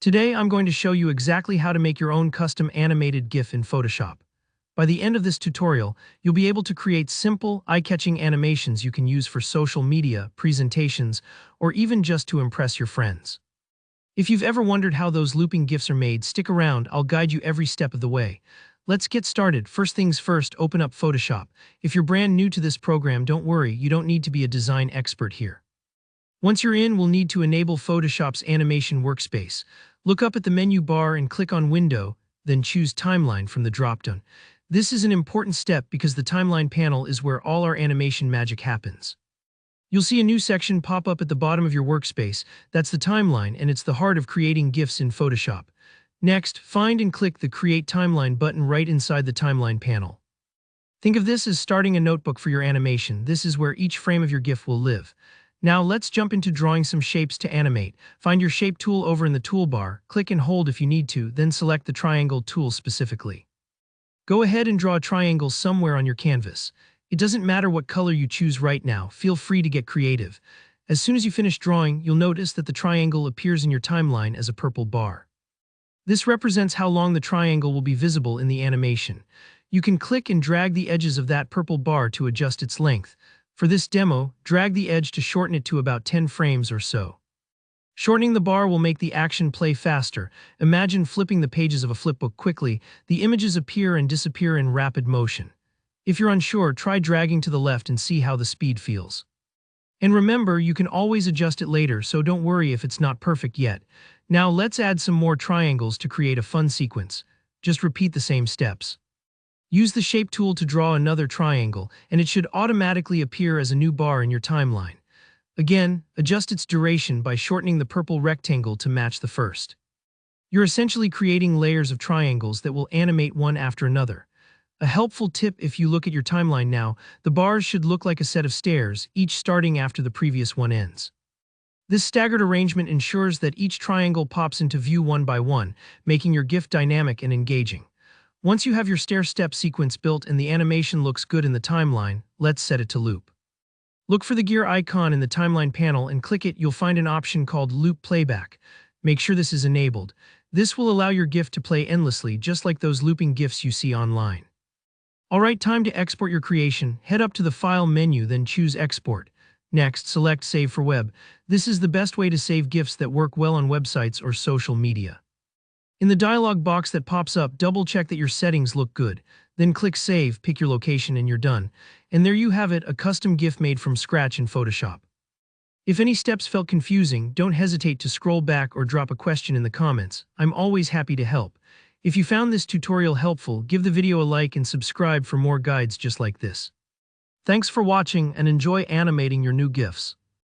Today, I'm going to show you exactly how to make your own custom animated GIF in Photoshop. By the end of this tutorial, you'll be able to create simple, eye-catching animations you can use for social media, presentations, or even just to impress your friends. If you've ever wondered how those looping GIFs are made, stick around, I'll guide you every step of the way. Let's get started. First things first, open up Photoshop. If you're brand new to this program, don't worry, you don't need to be a design expert here. Once you're in, we'll need to enable Photoshop's animation workspace. Look up at the menu bar and click on Window, then choose Timeline from the dropdown. This is an important step because the Timeline panel is where all our animation magic happens. You'll see a new section pop up at the bottom of your workspace. That's the timeline, and it's the heart of creating GIFs in Photoshop. Next, find and click the Create Timeline button right inside the Timeline panel. Think of this as starting a notebook for your animation. This is where each frame of your GIF will live. Now let's jump into drawing some shapes to animate. Find your shape tool over in the toolbar, click and hold if you need to, then select the triangle tool specifically. Go ahead and draw a triangle somewhere on your canvas. It doesn't matter what color you choose right now, feel free to get creative. As soon as you finish drawing, you'll notice that the triangle appears in your timeline as a purple bar. This represents how long the triangle will be visible in the animation. You can click and drag the edges of that purple bar to adjust its length. For this demo, drag the edge to shorten it to about 10 frames or so. Shortening the bar will make the action play faster. Imagine flipping the pages of a flipbook quickly. The images appear and disappear in rapid motion. If you're unsure, try dragging to the left and see how the speed feels. And remember, you can always adjust it later, so don't worry if it's not perfect yet. Now let's add some more triangles to create a fun sequence. Just repeat the same steps. Use the Shape tool to draw another triangle, and it should automatically appear as a new bar in your timeline. Again, adjust its duration by shortening the purple rectangle to match the first. You're essentially creating layers of triangles that will animate one after another. A helpful tip: if you look at your timeline now, the bars should look like a set of stairs, each starting after the previous one ends. This staggered arrangement ensures that each triangle pops into view one by one, making your GIF dynamic and engaging. Once you have your stair-step sequence built and the animation looks good in the timeline, let's set it to loop. Look for the gear icon in the timeline panel and click it. You'll find an option called Loop Playback. Make sure this is enabled. This will allow your GIF to play endlessly, just like those looping GIFs you see online. Alright, time to export your creation. Head up to the File menu, then choose Export. Next, select Save for Web. This is the best way to save GIFs that work well on websites or social media. In the dialog box that pops up, double-check that your settings look good. Then click Save, pick your location, and you're done. And there you have it, a custom GIF made from scratch in Photoshop. If any steps felt confusing, don't hesitate to scroll back or drop a question in the comments. I'm always happy to help. If you found this tutorial helpful, give the video a like and subscribe for more guides just like this. Thanks for watching and enjoy animating your new GIFs.